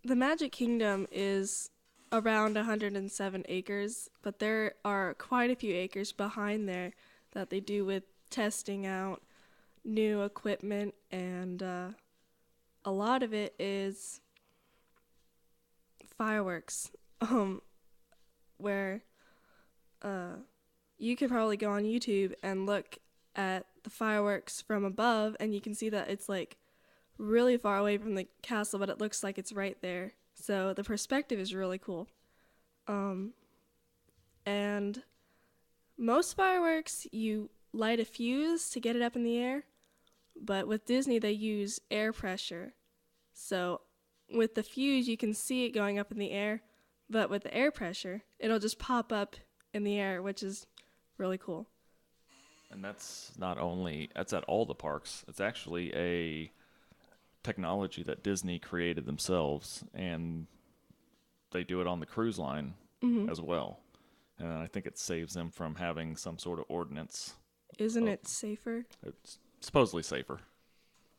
The Magic Kingdom is around 107 acres, but there are quite a few acres behind there that they do with testing out new equipment, and a lot of it is fireworks, where you could probably go on YouTube and look at the fireworks from above, and you can see that it's like really far away from the castle, but it looks like it's right there. So the perspective is really cool. And most fireworks, you light a fuse to get it up in the air, but with Disney, they use air pressure. So with the fuse, you can see it going up in the air, but with the air pressure, it'll just pop up in the air, which is really cool. And that's at all the parks. It's actually a technology that Disney created themselves, and they do it on the cruise line as well. And I think it saves them from having some sort of ordinance. Isn't it safer? It's supposedly safer.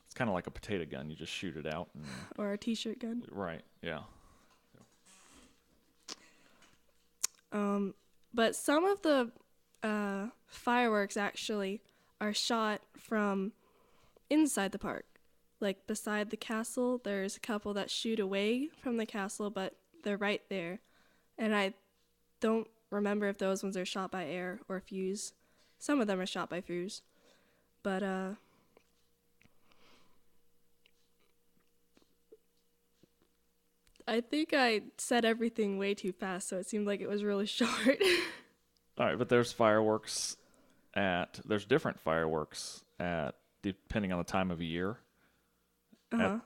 It's kind of like a potato gun. You just shoot it out. And, Or a t-shirt gun? right, yeah. But some of the fireworks actually are shot from inside the park. Like beside the castle, there's a couple that shoot away from the castle, but they're right there. And I don't remember if those ones are shot by air or fuse. Some of them are shot by fuse. But I think I said everything way too fast, so it seemed like it was really short. All right, but there's different fireworks depending on the time of year.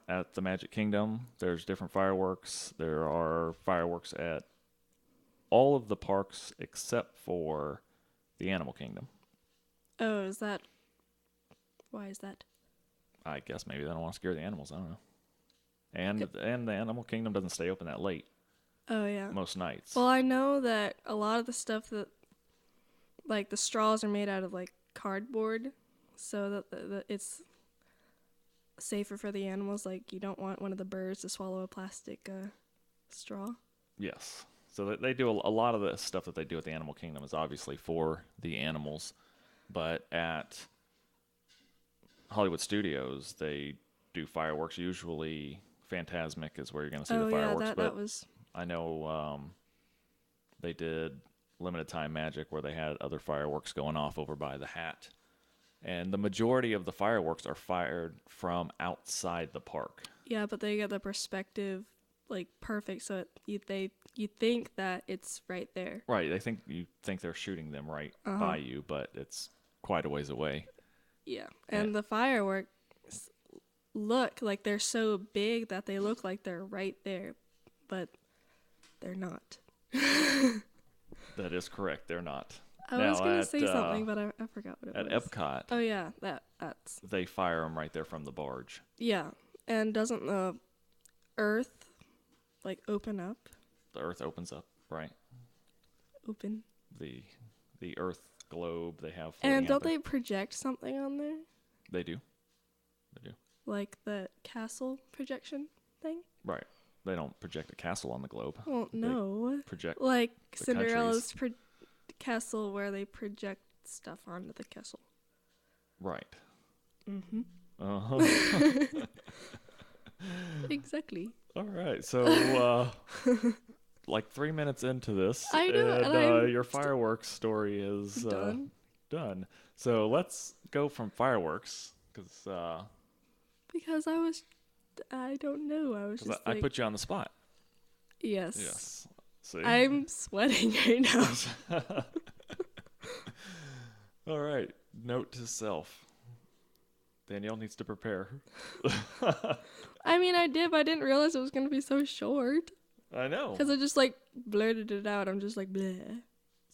At the Magic Kingdom, there's different fireworks. There are fireworks at all of the parks except for the Animal Kingdom. Oh, why is that? I guess maybe they don't want to scare the animals. I don't know. And the Animal Kingdom doesn't stay open that late Oh, yeah. most nights. Well, I know that a lot of the stuff that, like, the straws are made out of, like, cardboard, so that it's safer for the animals. Like, you don't want one of the birds to swallow a plastic straw. Yes. So they do a lot of the stuff that they do at the Animal Kingdom is obviously for the animals, but at Hollywood Studios they do fireworks. Usually, Fantasmic is where you're going to see the fireworks. Yeah, but that was. I know they did Limited Time Magic where they had other fireworks going off over by the Hat, and the majority of the fireworks are fired from outside the park. Yeah, but they get the perspective like perfect, so you think that it's right there. Right, you think they're shooting them right by you, but it's quite a ways away. Yeah, and the fireworks look like they're so big that they look like they're right there, but they're not. That is correct. They're not. I was going to say something, but I forgot what it was. At Epcot. Oh, yeah, that's... They fire them right there from the barge. Yeah, and doesn't the earth, like, open up? The earth opens up, right? Open. The earth globe they have. And don't they project something on there? They do. Like the castle projection thing? Right. They don't project a castle on the globe. Well, no. They project like Cinderella's castle where they project stuff onto the castle. Right. Mm-hmm. Uh-huh. Exactly. All right. So, like 3 minutes into this, I know, and your fireworks story is done. So let's go from fireworks because I don't know. I was just I put you on the spot. Yes. Yes. See? I'm sweating right now. All right. Note to self. Danielle needs to prepare. I mean, I did, but I didn't realize it was going to be so short. I know. Because I just, like, blurted it out. I'm just like, bleh.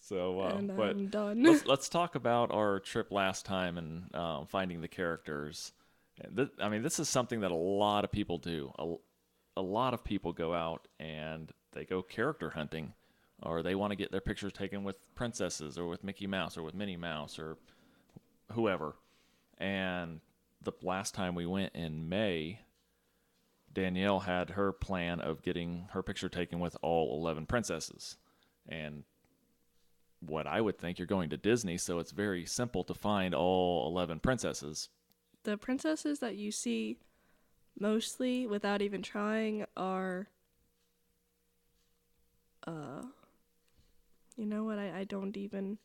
So, but I'm done. let's talk about our trip last time and finding the characters. This is something that a lot of people do. A lot of people go out and they go character hunting, or they want to get their pictures taken with princesses or with Mickey Mouse or with Minnie Mouse or whoever. And the last time we went in May, Danielle had her plan of getting her picture taken with all 11 princesses. And what I would think, you're going to Disney, so it's very simple to find all 11 princesses. The princesses that you see mostly without even trying are you know what, I don't even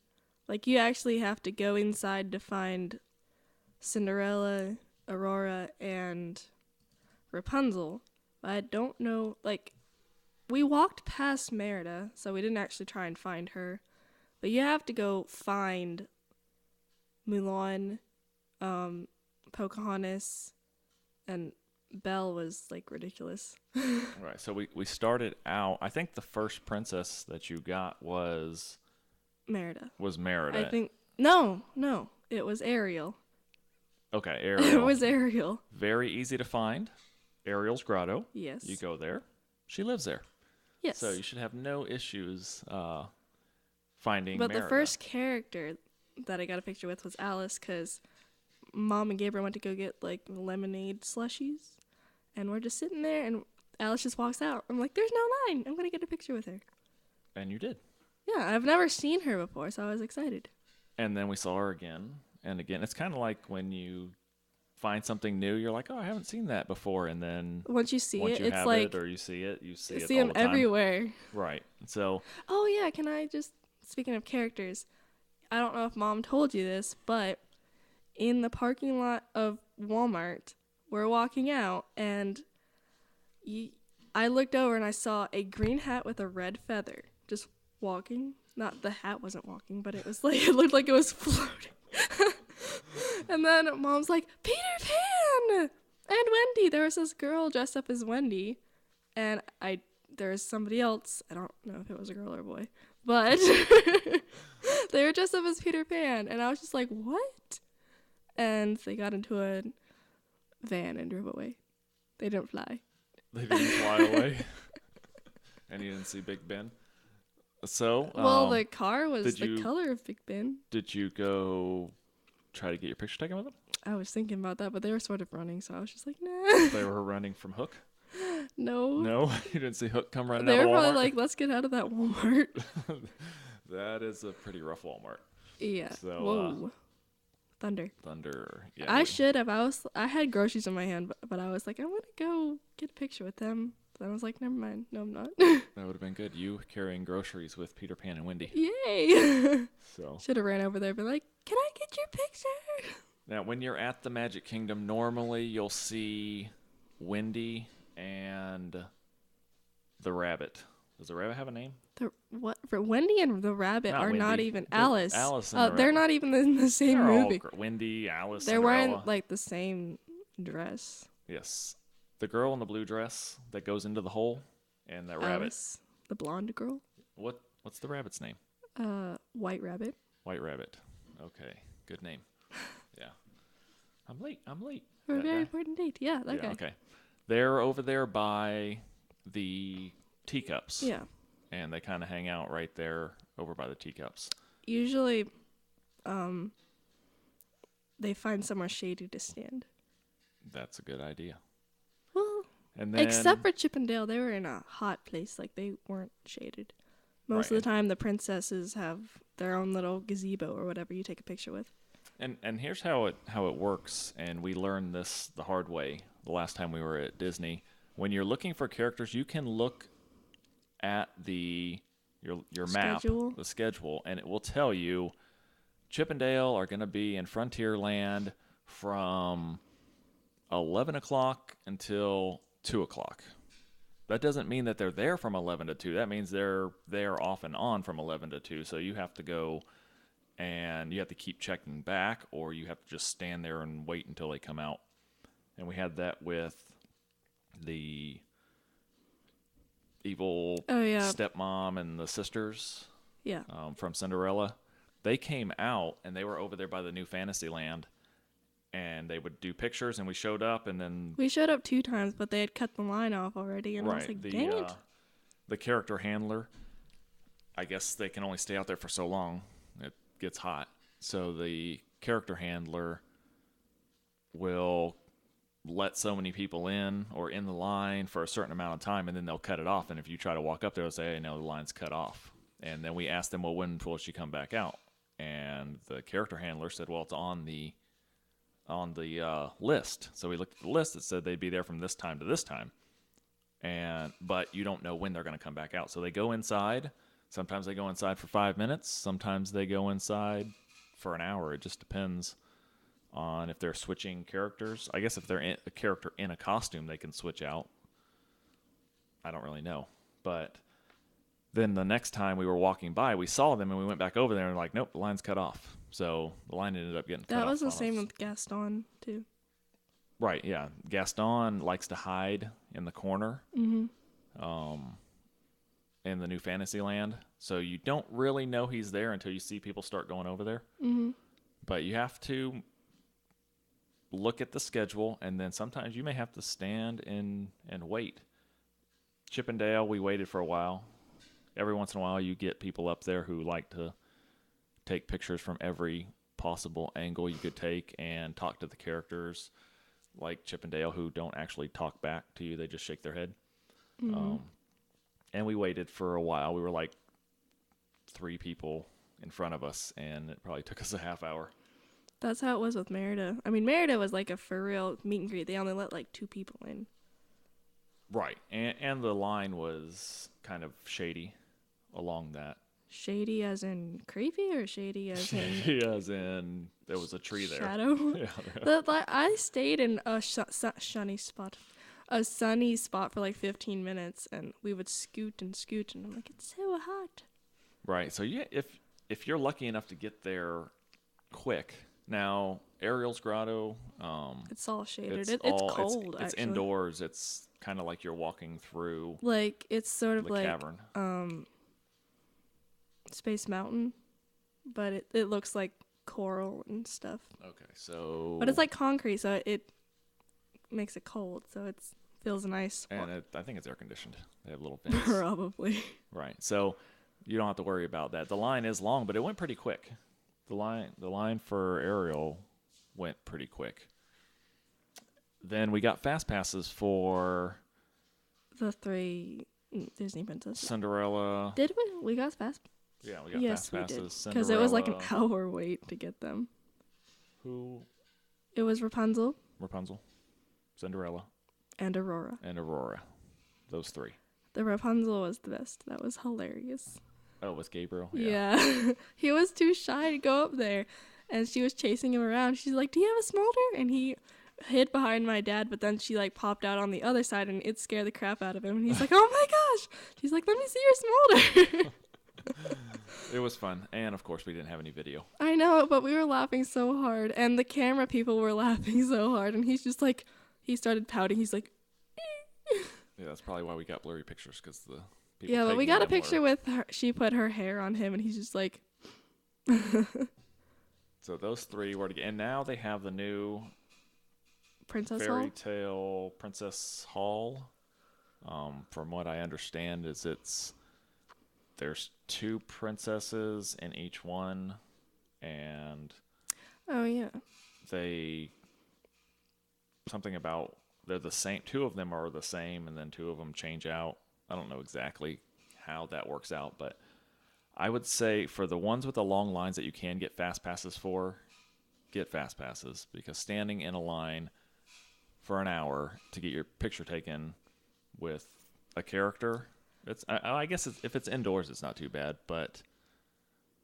like, you actually have to go inside to find Cinderella, Aurora, and Rapunzel. I don't know, like, we walked past Merida, so we didn't actually try and find her. But you have to go find Mulan, Pocahontas, and Belle was like ridiculous. All right, so we started out. I think the first princess that you got was Merida. Merida. I think no, it was Ariel. Okay, It Ariel. was Ariel. Very easy to find. Ariel's grotto. Yes. You go there. She lives there. Yes. So you should have no issues finding But Merida. the first character that I got a picture with was Alice, because Mom and Gabriel went to go get like lemonade slushies, and we're just sitting there, and Alice just walks out. I'm like, there's no line. I'm gonna get a picture with her. And you did. Yeah, I've never seen her before, so I was excited. And then we saw her again and again. It's kind of like when you find something new, you're like, oh, I haven't seen that before. And then Once you see once it, you it's have like it or you see it see all them the time. everywhere. Right. So Oh yeah, can I just, speaking of characters, I don't know if Mom told you this, but in the parking lot of Walmart, we're walking out, and I looked over and I saw a green hat with a red feather just walking. Not the hat wasn't walking, but it was like, it looked like it was floating. And then Mom's like, Peter Pan and Wendy. There was this girl dressed up as Wendy, and there was somebody else. I don't know if it was a girl or a boy, but they were dressed up as Peter Pan, and I was just like, what? And they got into a van and drove away. They didn't fly. they didn't fly away. And you didn't see Big Ben. So Well, the car was the you- color of Big Ben. did you go try to get your picture taken with them? I was thinking about that, but they were sort of running, so I was just like, nah. They were running from Hook. No. No, you didn't see Hook come running They out were of probably Walmart. like, let's get out of that Walmart. That is a pretty rough Walmart. Yeah. So, Whoa. Thunder. Thunder. Yeah. I should have. I had groceries in my hand, but I was like, I'm going to go get a picture with them. Then I was like, never mind. No, I'm not. That would have been good. You carrying groceries with Peter Pan and Wendy. Yay. So Should have ran over there and been like, can I get your picture? now, when you're at the Magic Kingdom, normally you'll see Wendy and the rabbit. Does the rabbit have a name? What? For Wendy and the rabbit Not are not Wendy. even. They're Alice. Alice and the They're rabbit. not even in the same They're all movie. Wendy, Alice, They're Cinderella. wearing like the same dress. Yes. The girl in the blue dress that goes into the hole and that rabbit. Alice, the blonde girl. What's the rabbit's name? White rabbit. White Rabbit. Okay. Good name. Yeah. I'm late. For a That very guy? important date. Yeah, that Yeah, guy. okay. They're over there by the teacups. Yeah. And they kind of hang out right there over by the teacups. Usually, they find somewhere shady to stand. That's a good idea. Well, And then except for Chip and Dale, they were in a hot place. Like, they weren't shaded. Most of Right. the time, the princesses have their own little gazebo or whatever you take a picture with. and here's how it works, and we learned this the hard way the last time we were at Disney. When you're looking for characters, you can look at your map, Schedule. the schedule, and it will tell you Chip and Dale are going to be in Frontierland from 11 o'clock until 2 o'clock. That doesn't mean that they're there from 11 to 2. That means they're there off and on from 11 to 2. So you have to go and you have to keep checking back, or you have to just stand there and wait until they come out. And we had that with the evil stepmom and the sisters Yeah. from Cinderella. They came out and they were over there by the new Fantasyland, and they would do pictures, and we showed up, and then We showed up 2 times, but they had cut the line off already, and I was like, dang it. The character handler, I guess they can only stay out there for so long. It gets hot. So the character handler will let so many people in or in the line for a certain amount of time, and then they'll cut it off. And if you try to walk up there, they'll say, hey, no, the line's cut off. And then we asked them, well, when will she come back out? And the character handler said, well, it's on the list. So we looked at the list. It said they'd be there from this time to this time. But you don't know when they're going to come back out. So they go inside. Sometimes they go inside for 5 minutes. Sometimes they go inside for an hour. It just depends on if they're switching characters. I guess if they're a character in a costume, they can switch out. I don't really know. But then the next time we were walking by, we saw them and we went back over there and like, nope, the line's cut off. So the line ended up getting cut off. That was the on same us. with Gaston, too. Right, yeah. Gaston likes to hide in the corner in the New Fantasyland. So you don't really know he's there until you see people start going over there. Mm-hmm. But you have to look at the schedule, and then sometimes you may have to stand and wait. Chip and Dale, we waited for a while. Every once in a while you get people up there who like to take pictures from every possible angle you could take and talk to the characters, like Chip and Dale, who don't actually talk back to you. They just shake their head. Mm-hmm. And we waited for a while. We were like 3 people in front of us, and it probably took us a half hour. That's how it was with Merida. I mean, Merida was like a for real meet and greet. They only let like 2 people in. Right. And the line was kind of shady along that. Shady as in creepy or shady as in Shady as in there was a tree there. shadow? Yeah. I stayed in a sunny spot for like 15 minutes, and we would scoot, and I'm like, it's so hot. Right. So if you're lucky enough to get there quick. Now, Ariel's Grotto, It's all shaded. it's It's all cold, it's actually. indoors. It's kind of like you're walking through Like, it's sort of the like cavern. Space Mountain, but it looks like coral and stuff. Okay, so But it's like concrete, so it makes it cold, so it feels nice. and I think it's air conditioned. They have little vents. Probably. Right. So you don't have to worry about that. The line is long, but it went pretty quick. The line for Ariel went pretty quick. Then we got fast passes for The 3 Disney princesses. Cinderella. Did we? We got fast. Yeah, we got Yes, fast we passes. did. Because it was like an Cinderella. hour wait to get them. Who? It was Rapunzel Rapunzel, Cinderella, and Aurora. and Aurora. Those 3. The Rapunzel was the best. That was hilarious. Oh, with Gabriel. Yeah. He was too shy to go up there. And she was chasing him around. She's like, do you have a smolder? And he hid behind my dad, but then she like popped out on the other side and it scared the crap out of him. And he's like, oh my gosh. She's like, let me see your smolder. It was fun, and of course we didn't have any video. I know, but we were laughing so hard. And the camera people were laughing so hard. And he's just like, he started pouting. He's like, Yeah, that's probably why we got blurry pictures, because the people yeah, but we taking got a them picture were- with her. She put her hair on him and he's just like, So those 3 were together, and now they have the new Princess Fairy Hall. Tale Princess Hall. From what I understand, there's 2 princesses in each one, and Oh, yeah. something about they're the same. 2 of them are the same, and then 2 of them change out. I don't know exactly how that works out, but I would say for the ones with the long lines that you can get fast passes for, get fast passes, because standing in a line for an hour to get your picture taken with a character, I guess if it's indoors, it's not too bad, but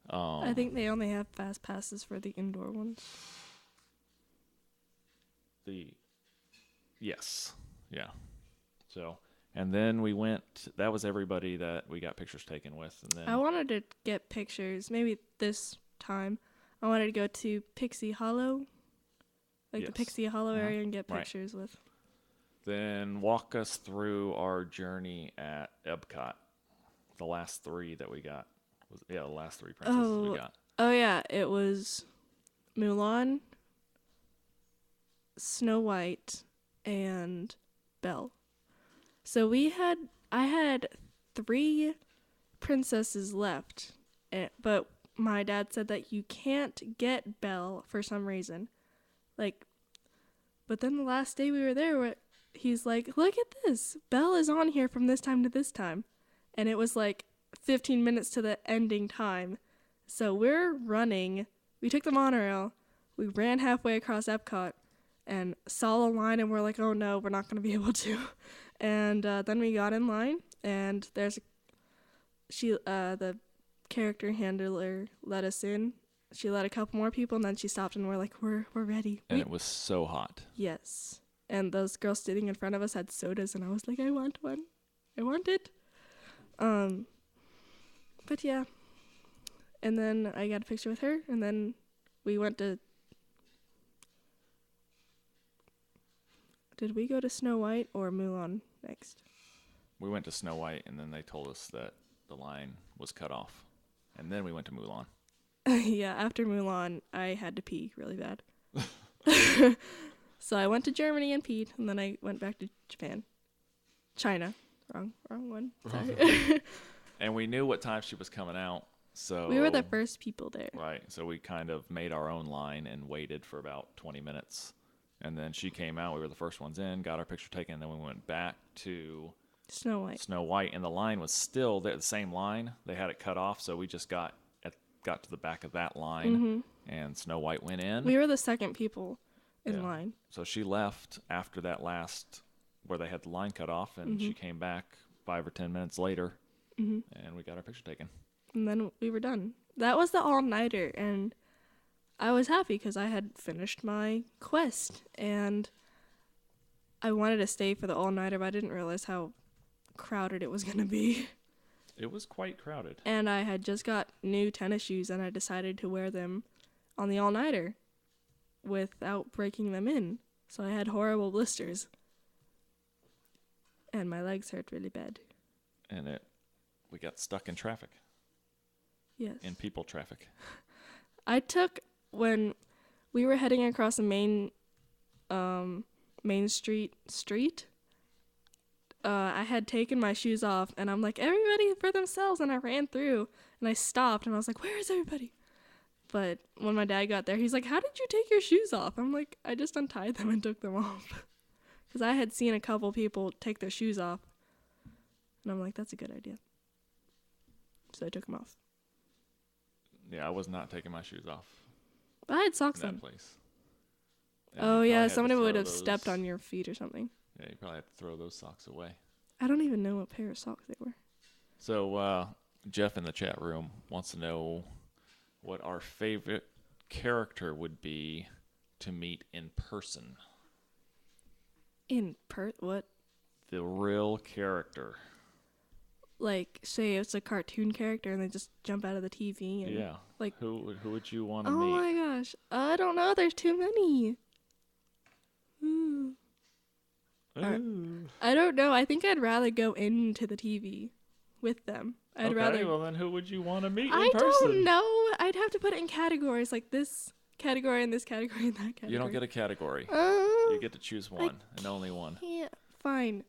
I think they only have fast passes for the indoor ones. Yes, yeah. So, and then we went. That was everybody that we got pictures taken with, and then I wanted to get pictures. Maybe this time, I wanted to go to Pixie Hollow, like the Yes. Pixie Hollow Uh-huh. area, and get Right. pictures with. Then walk us through our journey at Epcot. The last 3 that we got the last 3 princesses we got. Oh yeah, it was Mulan, Snow White, and Belle. So I had 3 princesses left, but my dad said that you can't get Belle for some reason. Like, But then the last day we were there, he's like, look at this. Belle is on here from this time to this time. And it was like 15 minutes to the ending time. So we're running. We took the monorail. We ran halfway across Epcot and saw a line, and we're like, oh no, we're not going to be able to. And then we got in line, and the character handler let us in. She let a couple more people, and then she stopped, and we're like, we're ready. And it was so hot. Yes. And those girls sitting in front of us had sodas, and I was like, I want one. I want it. But yeah. And then I got a picture with her, and then we went to... Did we go to Snow White or Mulan next? We went to Snow White, and then they told us that the line was cut off. And then we went to Mulan. Yeah, after Mulan, I had to pee really bad. So I went to Germany and peed, and then I went back to Japan. China. Wrong one. Sorry. And we knew what time she was coming out, so... We were the first people there. Right, so we kind of made our own line and waited for about 20 minutes. And then she came out, we were the first ones in, got our picture taken, and then we went back to... Snow White. And the line was still the same line. They had it cut off, so we just got to the back of that line, and Snow White went in. We were the second people in line. So she left after that last, where they had the line cut off, and she came back 5 or 10 minutes later, and we got our picture taken. And then we were done. That was the all-nighter, and I was happy because I had finished my quest, and I wanted to stay for the all-nighter, but I didn't realize how crowded it was going to be. It was quite crowded. And I had just got new tennis shoes, and I decided to wear them on the all-nighter without breaking them in. So I had horrible blisters. And my legs hurt really bad. And we got stuck in traffic. Yes. In people traffic. When we were heading across the main street, I had taken my shoes off, and I'm like, everybody for themselves, and I ran through, and I stopped, and I was like, where is everybody? But when my dad got there, he's like, how did you take your shoes off? I'm like, I just untied them and took them off. Because I had seen a couple people take their shoes off, and I'm like, that's a good idea. So I took them off. Yeah, I was not taking my shoes off. But I had socks in on. that place. Oh yeah, somebody would have stepped on your feet or something. Yeah, you probably have to throw those socks away. I don't even know what pair of socks they were. So Jeff in the chat room wants to know what our favorite character would be to meet in person. What? The real character. Like, say it's a cartoon character and they just jump out of the TV. And, yeah. Like, who would you want to meet? Oh my gosh. I don't know. There's too many. Ooh. I don't know. I think I'd rather go into the TV with them. Well then who would you want to meet in person? I don't know. I'd have to put it in categories, like this category and this category and that category. You don't get a category. You get to choose one and only one. Yeah, fine.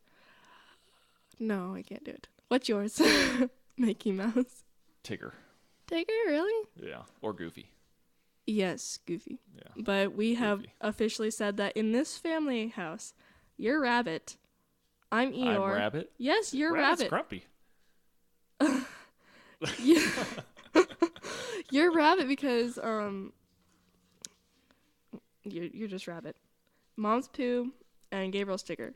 No, I can't do it. What's yours? Mickey Mouse. Tigger. Tigger, really? Yeah, or Goofy. Yes, Goofy. Yeah. But we have officially said that in this family house, you're Rabbit. I'm Eeyore. I'm Rabbit? Yes, you're Rabbit's Rabbit. Grumpy. You're Rabbit because you're just Rabbit. Mom's Pooh and Gabriel's Tigger.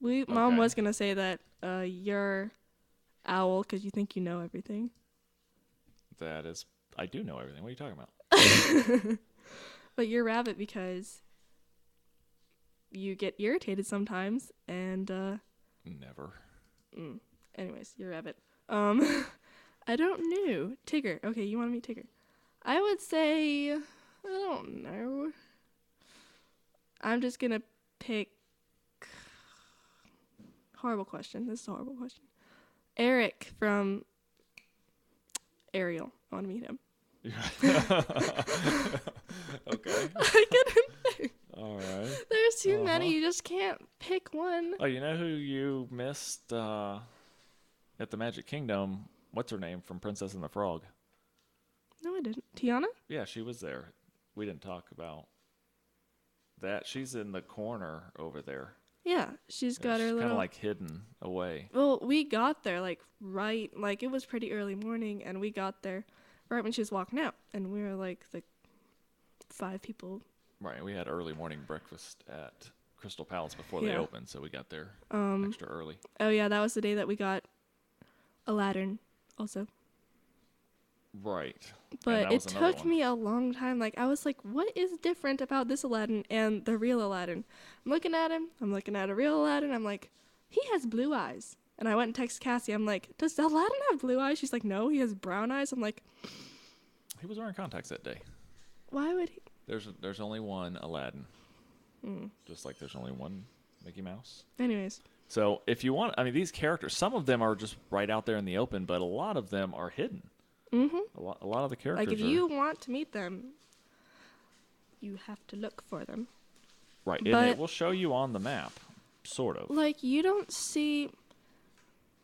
Mom was gonna say that you're Owl because you think you know everything. I do know everything. What are you talking about? But you're Rabbit because you get irritated sometimes and Never. Anyways, you're Rabbit. I don't know. Tigger. Okay, you want to meet Tigger? I would say I don't know. I'm just gonna pick. Horrible question. This is a horrible question. Eric from Ariel. I want to meet him. Okay. I couldn't pick. All right. There's too many. You just can't pick one. Oh, you know who you missed at the Magic Kingdom? What's her name from Princess and the Frog? No, I didn't. Tiana? Yeah, she was there. we didn't talk about that. She's in the corner over there. Yeah, she's got her She's kind little. of like hidden away. Well, we got there like it was pretty early morning, and we got there right when she was walking out, and we were like the 5 people. Right. We had early morning breakfast at Crystal Palace before they Yeah. opened, so we got there extra early. Oh yeah, that was the day that we got a lantern, also. Right. And But that it was another took one. me a long time. Like, I was like, what is different about this Aladdin and the real Aladdin? I'm looking at him. I'm looking at a real Aladdin. I'm like, he has blue eyes. And I went and texted Cassie. I'm like, does Aladdin have blue eyes? She's like, no, he has brown eyes. I'm like, He was wearing contacts that day. why would he? There's only one Aladdin. Mm. Just like there's only one Mickey Mouse. Anyways, So if you want, I mean, these characters, some of them are just right out there in the open, but a lot of them are hidden. mm-hmm. A lot of the characters Like, if are you want to meet them, you have to look for them. right, and but- it will show you on the map, sort of. Like, you don't see.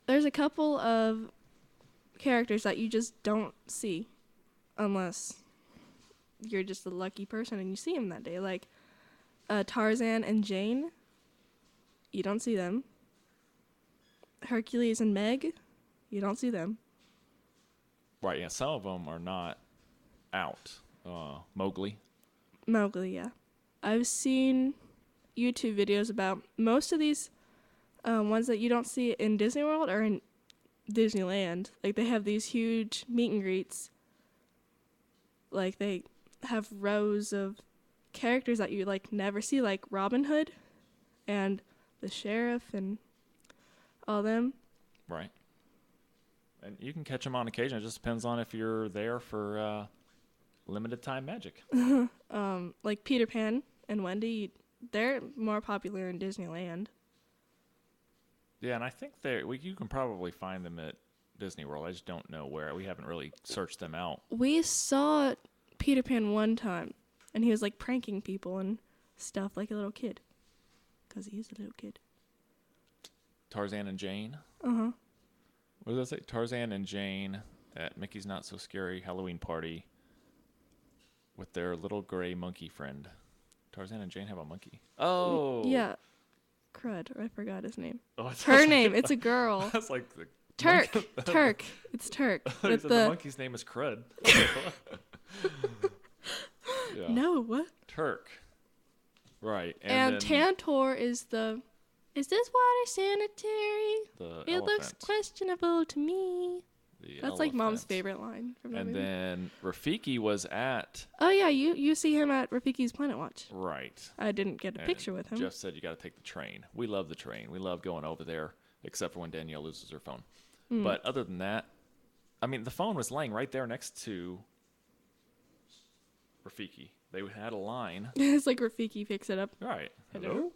There's a couple of characters that you just don't see unless you're just a lucky person and you see them that day. Like Tarzan and Jane, you don't see them. Hercules and Meg, you don't see them. Right, yeah, some of them are not out. Mowgli. Mowgli, yeah. I've seen YouTube videos about most of these ones that you don't see in Disney World or in Disneyland. Like, they have these huge meet and greets. Like, they have rows of characters that you, like, never see, like Robin Hood and the sheriff and all them. Right. And you can catch them on occasion. It just depends on if you're there for limited time magic. Like Peter Pan and Wendy, they're more popular in Disneyland. Yeah, and I think you can probably find them at Disney World. I just don't know where. We haven't really searched them out. We saw Peter Pan one time, and he was, like, pranking people and stuff like a little kid. Because he is a little kid. Tarzan and Jane. Uh-huh. What does that say? Tarzan and Jane at Mickey's Not So Scary Halloween Party with their little gray monkey friend. Tarzan and Jane have a monkey. Oh. Yeah. Crud. I forgot his name. Oh, I thought Her it was name. like- It's a girl. That's like the Turk. monkey- Turk. It's Turk. He With said the the monkey's name is Crud. Yeah. no what? Turk. Right. And then Tantor is the. Is this water sanitary? the It looks elephant, questionable to me. the That's like Mom's elephant. favorite line from that And movie. then Rafiki was at Oh yeah, you see him at Rafiki's Planet Watch. right. I didn't get a And picture with him. Jeff said you got to take the train. We love the train. We love going over there, except for when Danielle loses her phone. Hmm. But other than that, I mean, the phone was laying right there next to Rafiki. They had a line. It's like Rafiki picks it up. Right. Hello?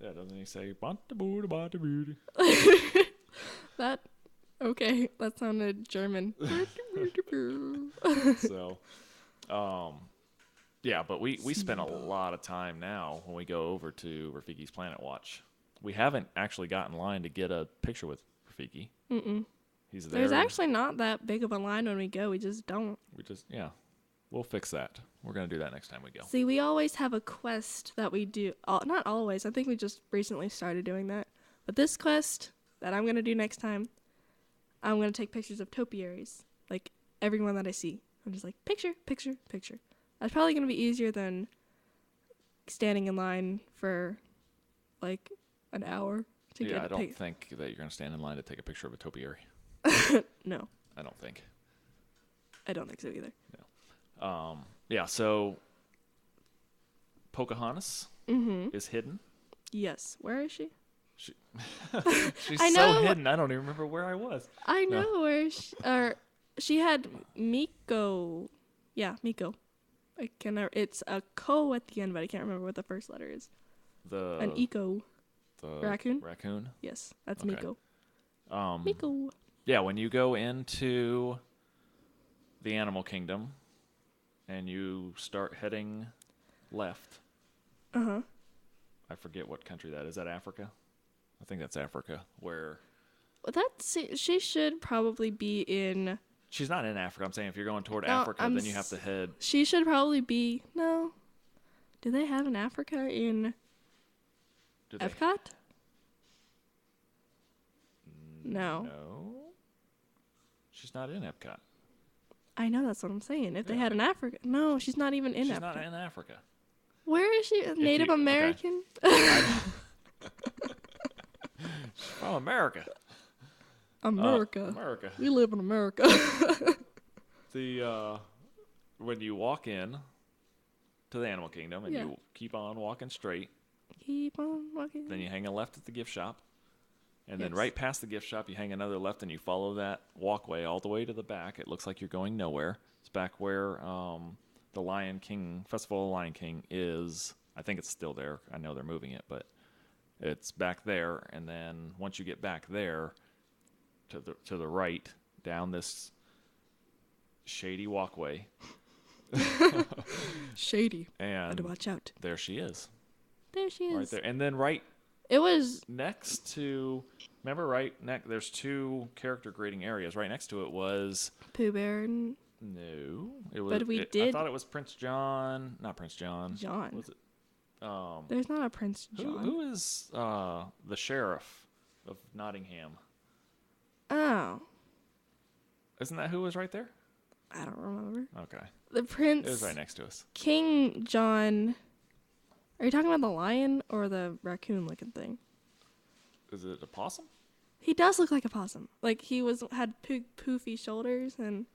Yeah, doesn't he say, "Banta booty, banta booty"? That okay? That sounded German. So, yeah, but we spend a lot of time now when we go over to Rafiki's Planet Watch. We haven't actually got in line to get a picture with Rafiki. Mm-mm. He's there. There's actually not that big of a line when we go. We just don't. Yeah, we'll fix that. We're gonna do that next time we go. See, we always have a quest that we do. Not always. I think we just recently started doing that. But this quest that I'm gonna do next time, I'm gonna take pictures of topiaries, like everyone that I see. I'm just like picture, picture, picture. That's probably gonna be easier than standing in line for like an hour to Yeah, get I a don't pic. think that you're gonna stand in line to take a picture of a topiary. No, I don't think. I don't think so either. Yeah, so Pocahontas Mm-hmm. is hidden. Yes. Where is she? She's I so know. hidden. I don't even remember where I was. I No. know where she had Miko. Yeah, Miko. I can it's a ko at the end, but I can't remember what the first letter is. An eco. the Raccoon? Raccoon. Yes, that's Okay. Miko. Um, Miko. Yeah, when you go into the animal kingdom and you start heading left, Uh-huh. I forget what country that is. Is that Africa? I think that's Africa, where Well, she should probably be in She's not in Africa. I'm saying if you're going toward No, Africa, then you have to head. She should probably be. No. Do they have an Africa in Do they? Epcot? No. No. She's not in Epcot. I know, that's what I'm saying. If they Yeah. had an Africa. No, she's not even in She's Epcot. not in Africa. Where is she? Native you- okay. American? Oh, America. America. America. We live in America. The when you walk in to the Animal Kingdom and Yeah. you keep on walking straight, Keep on walking. then you hang a left at the gift shop, and then Yes. right past the gift shop you hang another left, and you follow that walkway all the way to the back. It looks like you're going nowhere. It's back where the Lion King Festival of Lion King is. I think it's still there. I know they're moving it, but it's back there. And then once you get back there, to the right, down this shady walkway, Shady. Gotta and watch out. there she is, There she is. right there. And then right It was. next to, remember, there's two character grading areas. Right next to it was Pooh Bear and no, it was. But we I did- thought it was Prince John, not Prince John. John. Was it? There's not a Prince John. Who is the sheriff of Nottingham? Oh. Isn't that who was right there? I don't remember. Okay, The it Prince. was right next to us. King John. Are you talking about the lion or the raccoon looking thing? Is it a possum? He does look like a possum. Like he had poofy shoulders and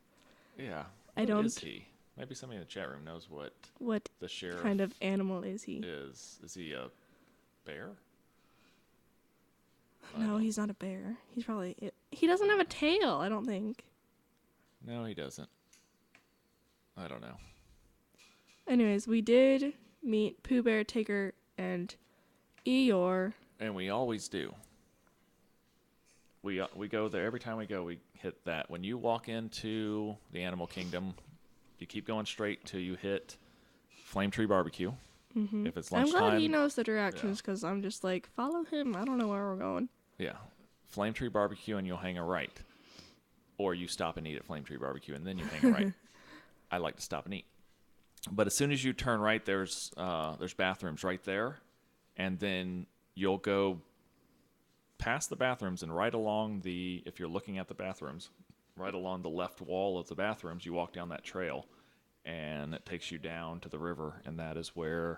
Yeah. I What don't- is he? Maybe somebody in the chat room knows what what the sheriff kind of animal is he? is. Is he a bear? No, he's not a bear. He's probably he doesn't have a tail, I don't think. No, he doesn't. I don't know. Anyways, we did meet Pooh Bear, Tigger, and Eeyore. And we always do. We go there every time we go. We hit that. When you walk into the Animal Kingdom, you keep going straight till you hit Flame Tree Barbecue. Mm-hmm. If it's I'm lunchtime, glad he knows the directions because I'm just like, follow him. I don't know where we're going. yeah, Flame Tree Barbecue, and you'll hang a right, or you stop and eat at Flame Tree Barbecue, and then you hang a right. I like to stop and eat. But as soon as you turn right, there's bathrooms right there, and then you'll go past the bathrooms and right along if you're looking at the bathrooms, right along the left wall of the bathrooms, you walk down that trail, and it takes you down to the river, and that is where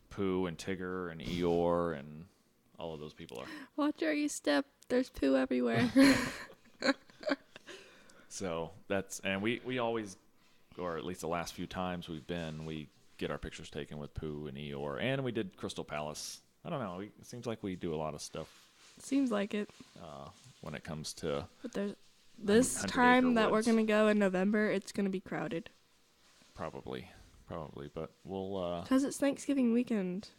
Pooh and Tigger and Eeyore and all of those people are. Watch where you step. There's poo everywhere. So and we always, or at least the last few times we've been, we get our pictures taken with Pooh and Eeyore, and we did Crystal Palace. I don't know. It seems like we do a lot of stuff Seems like it. when it comes to. But there's this 100 time Acre that we're Woods. going to go in November, it's going to be crowded. Probably, but we'll. Because it's Thanksgiving weekend.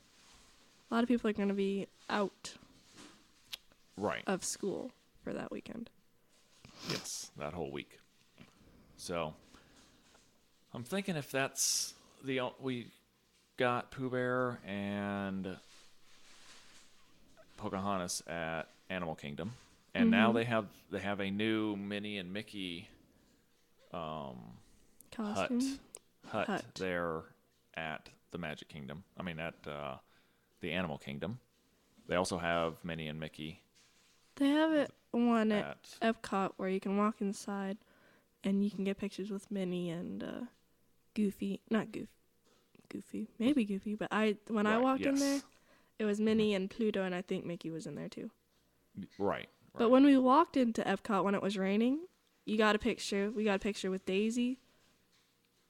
A lot of people are going to be out Right. of school for that weekend. Yes, that whole week. So, I'm thinking if that's we got Pooh Bear and Pocahontas at Animal Kingdom, and now they have a new Minnie and Mickey Costume. hut there at the Magic Kingdom. I mean at the Animal Kingdom. They also have Minnie and Mickey They have it one at at Epcot where you can walk inside and you can get pictures with Minnie and Goofy. Not Goofy. Maybe Goofy, but when I Right, walked in yes. there, it was Minnie and Pluto, and I think Mickey was in there too. right. But when we walked into Epcot when it was raining, we got a picture with Daisy.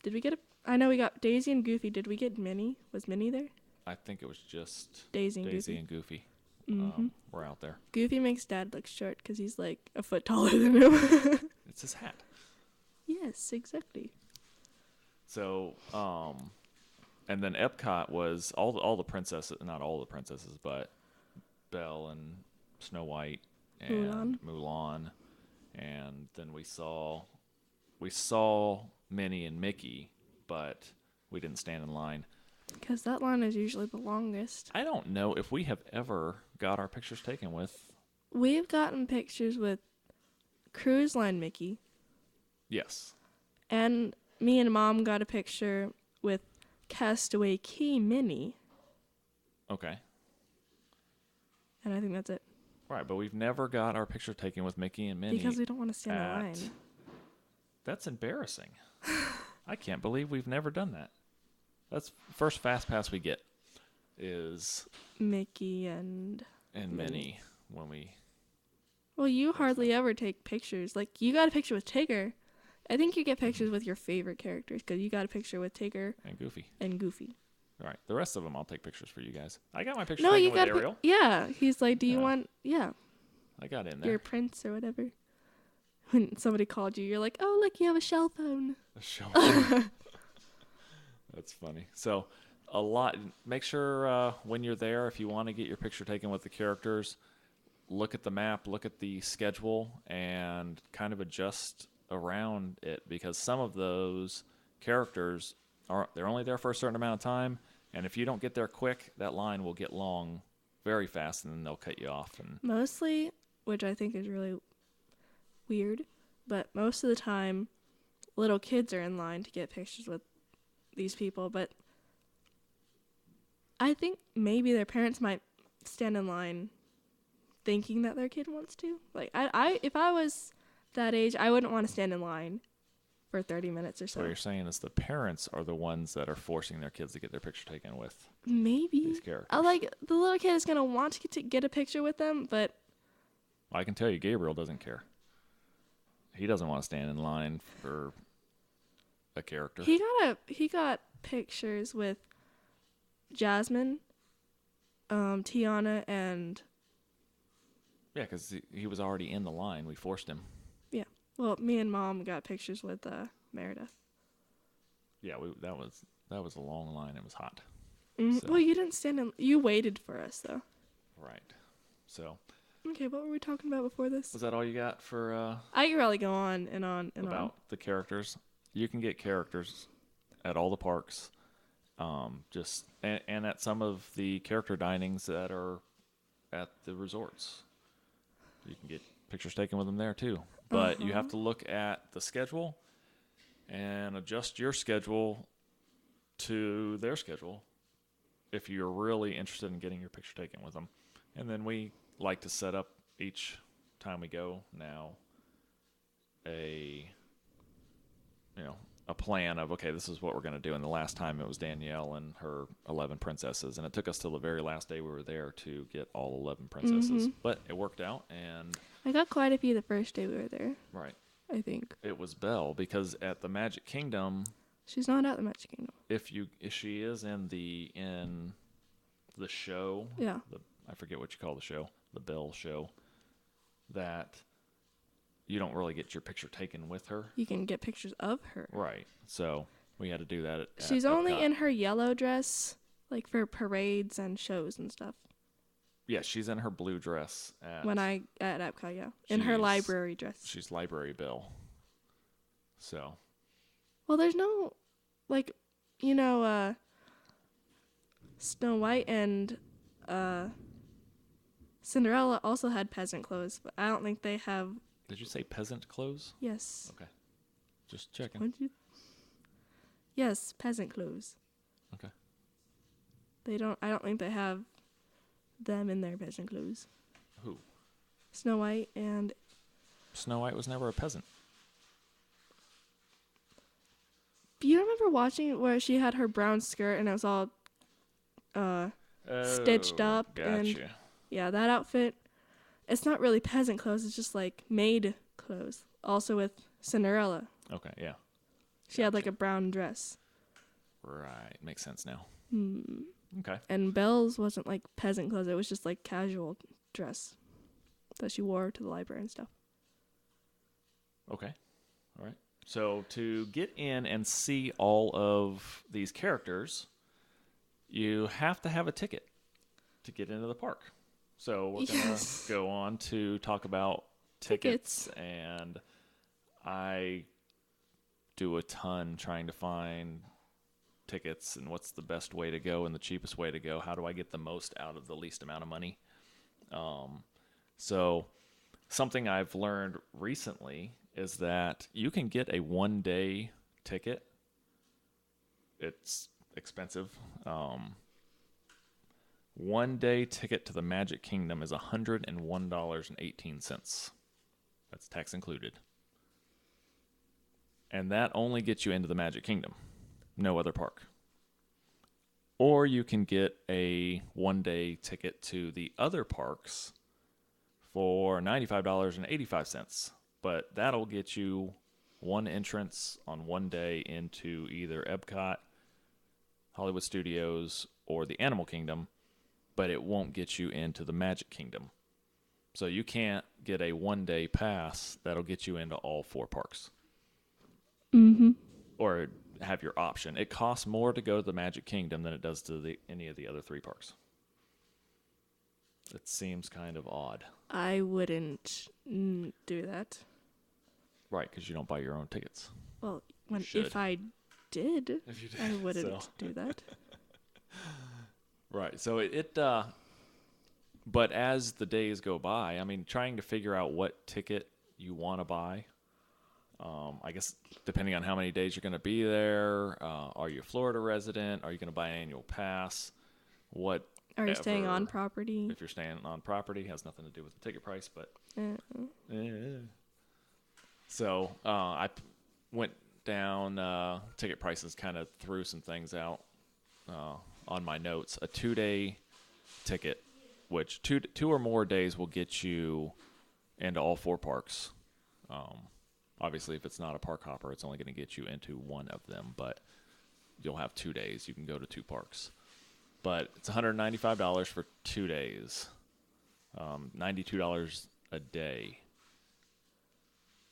Did we get I know we got Daisy and Goofy. Did we get Minnie? Was Minnie there? I think it was just Daisy and Daisy Goofy. and Goofy. Were out there. Goofy makes Dad look short because he's like a foot taller than him. It's his hat. Yes, exactly. So, and then Epcot was all the princesses, not all the princesses, but Belle and Snow White and Mulan, and then we saw Minnie and Mickey, but we didn't stand in line. Because that line is usually the longest. I don't know if we have ever got our pictures taken with. We've gotten pictures with Cruise Line Mickey, Yes. And me and Mom got a picture with Castaway Key Minnie, Okay. and I think that's it. Right, but we've never got our picture taken with Mickey and Minnie. Because we don't want to stand in at- line. That's embarrassing. I can't believe we've never done that. That's first fast pass we get is Mickey and Minnie when we. well, you hardly ever take pictures. Like you got a picture with Tigger. I think you get pictures with your favorite characters because you got a picture with Tigger And Goofy. and Goofy. All right, the rest of them I'll take pictures for you guys. I got my picture No, taken you with got Ariel. yeah. He's like, do you Yeah. want I got in there. your prince or whatever? When somebody called you, you're like, oh look, you have a shell phone. Show. That's funny. So, a lot. Make sure when you're there, if you want to get your picture taken with the characters, look at the map, look at the schedule, and kind of adjust around it because some of those characters they're only there for a certain amount of time, and if you don't get there quick, that line will get long very fast, and then they'll cut you off. And Mostly, which I think is really weird, but most of the time, little kids are in line to get pictures with these people. But I think maybe their parents might stand in line thinking that their kid wants to. Like, I if I was that age, I wouldn't want to stand in line for 30 minutes or so what so. you're saying is the parents are the ones that are forcing their kids to get their picture taken with Maybe. these characters. I like the little kid is going to want to get a picture with them, but I can tell you, Gabriel doesn't care. He doesn't want to stand in line for a character. he got pictures with Jasmine, Tiana, and Yeah, because he was already in the line. We forced him. well, me and Mom got pictures with Meredith. Yeah, that was a long line. It was hot. Mm, So- Well, you didn't stand in. You waited for us though. Right. So, Okay, what were we talking about before this? was that all you got for I could really go on and on and about the characters? You can get characters at all the parks. And at some of the character dinings that are at the resorts. You can get pictures taken with them there too. But you have to look at the schedule and adjust your schedule to their schedule if you're really interested in getting your picture taken with them. And then we like to set up each time we go now a plan of, okay, this is what we're going to do. And the last time it was Danielle and her 11 princesses. And it took us till the very last day we were there to get all 11 princesses. But it worked out. And I got quite a few the first day we were there. right, I think it was Belle, because at the Magic Kingdom, she's not at the Magic Kingdom. if she is in the show, Yeah. I forget what you call the show, the Belle show, that you don't really get your picture taken with her. You can get pictures of her. Right. So we had to do that at She's only Epcot. in her yellow dress, like for parades and shows and stuff. Yeah, she's in her blue dress at At Epcot, yeah, in her She's- library dress. she's Library Belle. So Well, there's no, like, Snow White and Cinderella also had peasant clothes, but I don't think they have. did you say peasant clothes? Yes. Okay. Just checking. Would you? Yes, peasant clothes. Okay. They don't. I don't think they have them in their peasant clothes. Who? Snow White and Snow White was never a peasant. you remember watching where she had her brown skirt and it was all stitched up Gotcha. and yeah, that outfit. It's not really peasant clothes. It's just like maid clothes. Also with Cinderella, Okay, yeah. she had like a brown dress. Right. Makes sense now. Hmm. Okay. And Belle's wasn't like peasant clothes. It was just like casual dress that she wore to the library and stuff. Okay. All right. So to get in and see all of these characters, you have to have a ticket to get into the park. So we're going Yes. to go on to talk about tickets. And I do a ton trying to find tickets and what's the best way to go and the cheapest way to go. How do I get the most out of the least amount of money? So something I've learned recently is that you can get a 1-day ticket. It's expensive. 1-day ticket to the Magic Kingdom is $101.18. That's tax included. And that only gets you into the Magic Kingdom, no other park. Or you can get a 1-day ticket to the other parks for $95.85. But that'll get you one entrance on one day into either Epcot, Hollywood Studios, or the Animal Kingdom, but it won't get you into the Magic Kingdom. So you can't get a 1-day pass that'll get you into all 4 parks. Mm-hmm. Or have your option. It costs more to go to the Magic Kingdom than it does to any of the other 3 parks. It seems kind of odd. I wouldn't do that. Right, because you don't buy your own tickets. Well, if I did, I wouldn't do that. Right, so but as the days go by, I mean, trying to figure out what ticket you want to buy, I guess depending on how many days you're going to be there, are you a Florida resident? Are you going to buy an annual pass? Are you staying on property? If you're staying on property, has nothing to do with the ticket price, but... So I went down ticket prices, kind of threw some things out on my notes. A 2-day ticket, which two or more days will get you into all 4 parks. Obviously, if it's not a park hopper, it's only going to get you into one of them, but you'll have 2 days. You can go to 2 parks. But it's $195 for 2 days, $92 a day.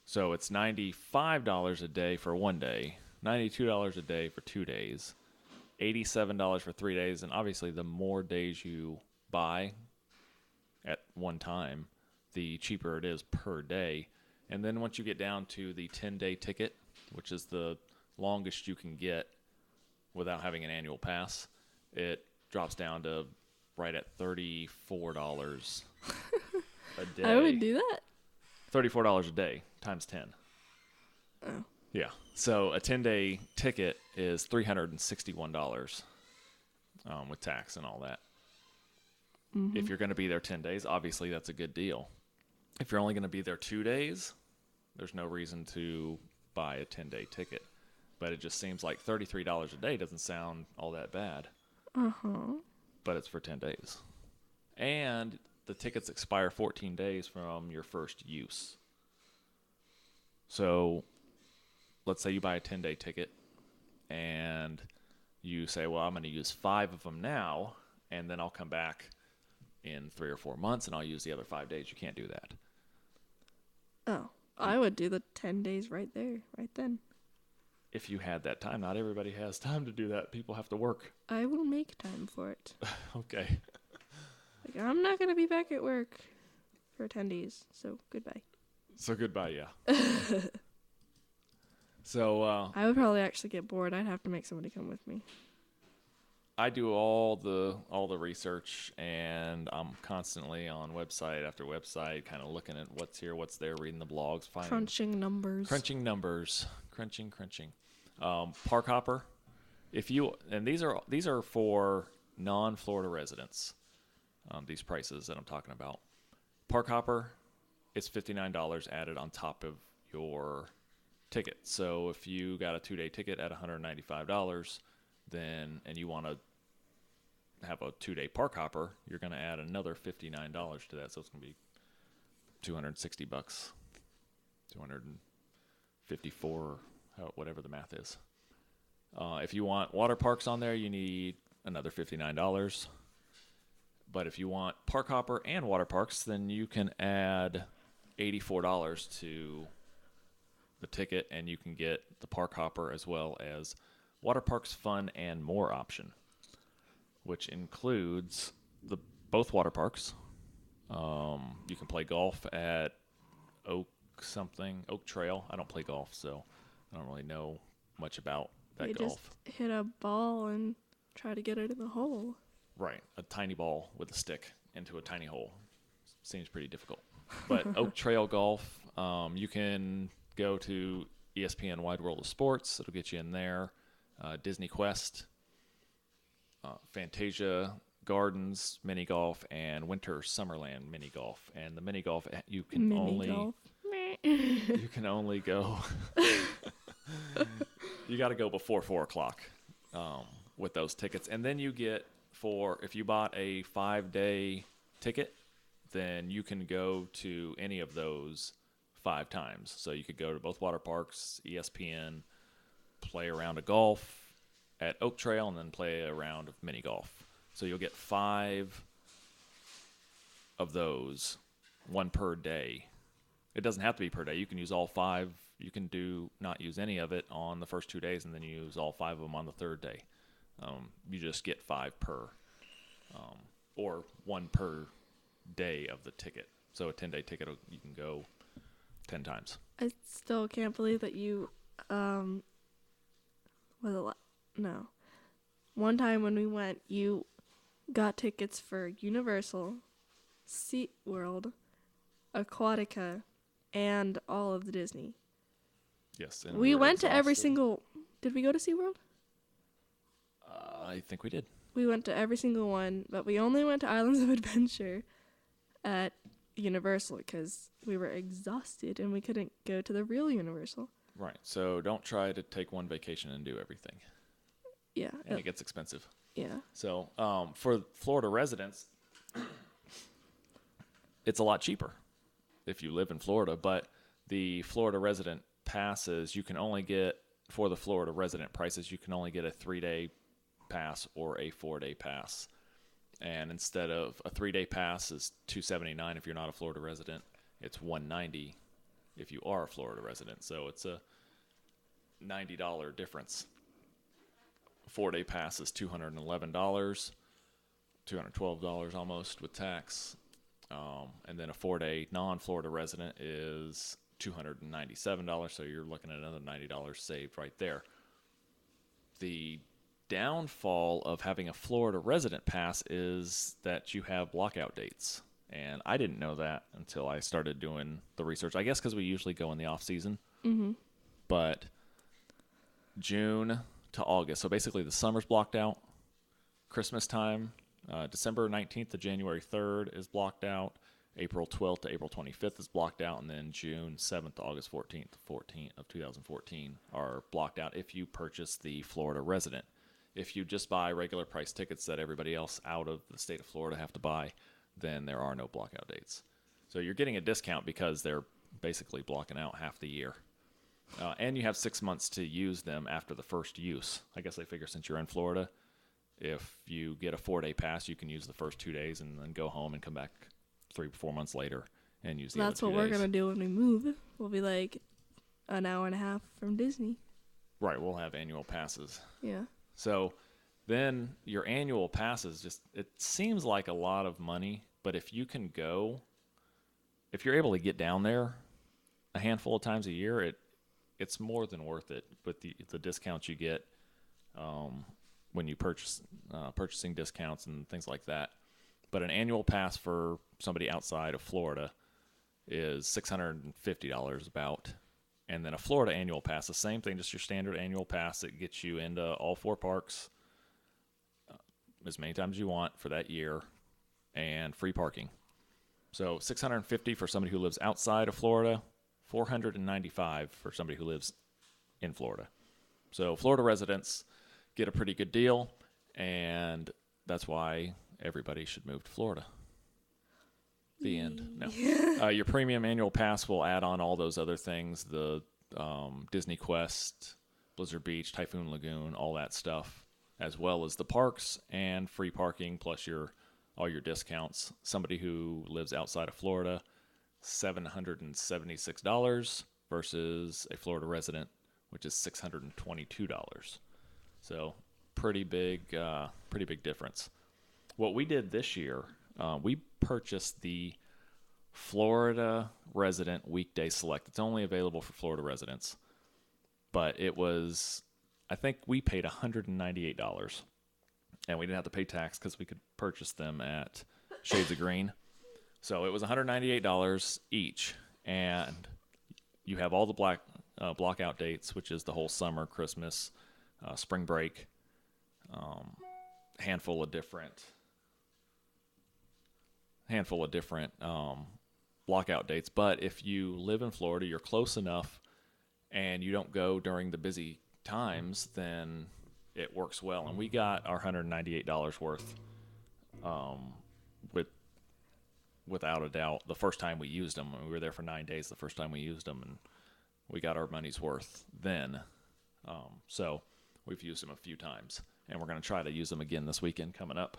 So it's $95 a day for 1 day, $92 a day for 2 days, $87 for 3 days. And obviously, the more days you buy at one time, the cheaper it is per day. And then once you get down to the 10-day ticket, which is the longest you can get without having an annual pass, it drops down to right at $34 a day. I would do that. $34 a day times 10. Oh. Yeah. So a 10-day ticket is $361 with tax and all that. Mm-hmm. If you're going to be there 10 days, obviously that's a good deal. If you're only going to be there 2 days, there's no reason to buy a 10-day ticket. But it just seems like $33 a day doesn't sound all that bad. Uh-huh. But it's for 10 days. And the tickets expire 14 days from your first use. So let's say you buy a 10-day ticket and you say, well, I'm going to use 5 of them now, and then I'll come back in 3 or 4 months and I'll use the other 5 days. You can't do that. Oh, I would do the 10 days right there, right then. If you had that time. Not everybody has time to do that. People have to work. I will make time for it. Okay. Like, I'm not going to be back at work for 10 days, so goodbye. So goodbye, yeah. So I would probably actually get bored. I'd have to make somebody come with me. I do all the research, and I'm constantly on website after website, kind of looking at what's here, what's there, reading the blogs, Crunching numbers. Crunching. Park hopper. These are for non-Florida residents. These prices that I'm talking about. Park hopper, it's $59 added on top of your ticket. So if you got a 2-day ticket at $195, and you want to have a 2-day park hopper, you're going to add another $59 to that. So it's going to be $260, 254, whatever the math is. If you want water parks on there, you need another $59. But if you want park hopper and water parks, then you can add $84 to the ticket, and you can get the park hopper as well as water parks, fun, and more option, which includes both water parks. You can play golf at Oak Trail. I don't play golf, so I don't really know much about that golf. Just hit a ball and try to get it in the hole. Right, a tiny ball with a stick into a tiny hole. Seems pretty difficult. But Oak Trail Golf, you can go to ESPN Wide World of Sports. It'll get you in there. Disney Quest, Fantasia Gardens mini golf, and Winter Summerland mini golf. And the mini golf you can only go. You got to go before 4:00 with those tickets, and then you get if you bought a 5-day ticket, then you can go to any of those 5 times. So you could go to both water parks, ESPN, play a round of golf at Oak Trail, and then play a round of mini golf. So you'll get 5 of those, 1 per day. It doesn't have to be per day. You can use all 5. You can not use any of it on the first 2 days, and then you use all 5 of them on the 3rd day. You just get 5 per, or 1 per day of the ticket. So a 10-day ticket, you can go 10 times. I still can't believe that you, no. One time when we went, you got tickets for Universal, SeaWorld, Aquatica, and all of the Disney. Yes. And we were went to every exhausted. single... Did we go to SeaWorld? I think we did. We went to every single one, but we only went to Islands of Adventure at Universal because we were exhausted and we couldn't go to the real Universal. Right. So don't try to take one vacation and do everything. Yeah. And it gets expensive. Yeah. So for Florida residents, it's a lot cheaper if you live in Florida. But the Florida resident passes, you can only get, for the Florida resident prices, you can only get a 3-day pass or a 4-day pass. And instead of a 3-day pass is $279 if you're not a Florida resident, it's $190 if you are a Florida resident. So it's a $90 difference. 4-day pass is $211, $212 almost with tax. And then a 4-day non-Florida resident is $297. So you're looking at another $90 saved right there. The downfall of having a Florida resident pass is that you have blockout dates. And I didn't know that until I started doing the research. I guess because we usually go in the off season. Mm-hmm. But June to August. So basically the summer's blocked out. Christmas time, December 19th to January 3rd is blocked out. April 12th to April 25th is blocked out. And then June 7th to August 14th of 2014 are blocked out if you purchase the Florida resident. If you just buy regular price tickets that everybody else out of the state of Florida have to buy, then there are no blockout dates. So you're getting a discount because they're basically blocking out half the year. And you have 6 months to use them after the first use. I guess they figure since you're in Florida, if you get a 4-day pass, you can use the first 2 days and then go home and come back 3-4 months later and use the That's other 2 what we're days. going to do when we move. We'll be like an hour and a half from Disney. Right, we'll have annual passes. Yeah. So then your annual passes, it seems like a lot of money, but if you can go, if you're able to get down there a handful of times a year, it's more than worth it with the discounts you get when you purchasing discounts and things like that. But an annual pass for somebody outside of Florida is $650 about. And then a Florida annual pass, the same thing, just your standard annual pass that gets you into all 4 parks as many times as you want for that year and free parking. So $650 for somebody who lives outside of Florida, $495 for somebody who lives in Florida. So Florida residents get a pretty good deal, and that's why everybody should move to Florida. The end. No. Your premium annual pass will add on all those other things, the Disney Quest, Blizzard Beach, Typhoon Lagoon, all that stuff, as well as the parks and free parking, plus all your discounts. Somebody who lives outside of Florida, $776 versus a Florida resident, which is $622. So pretty big difference. What we did this year, we purchased the Florida Resident Weekday Select. It's only available for Florida residents, but I think we paid $198, and we didn't have to pay tax because we could purchase them at Shades of Green. So it was $198 each, and you have all the blockout dates, which is the whole summer, Christmas, spring break, handful of different blockout dates. But if you live in Florida, you're close enough, and you don't go during the busy times, then it works well. And we got our $198 worth, with without a doubt, the first time we used them. We were there for 9 days the first time we used them, and we got our money's worth then. So we've used them a few times, and we're going to try to use them again this weekend coming up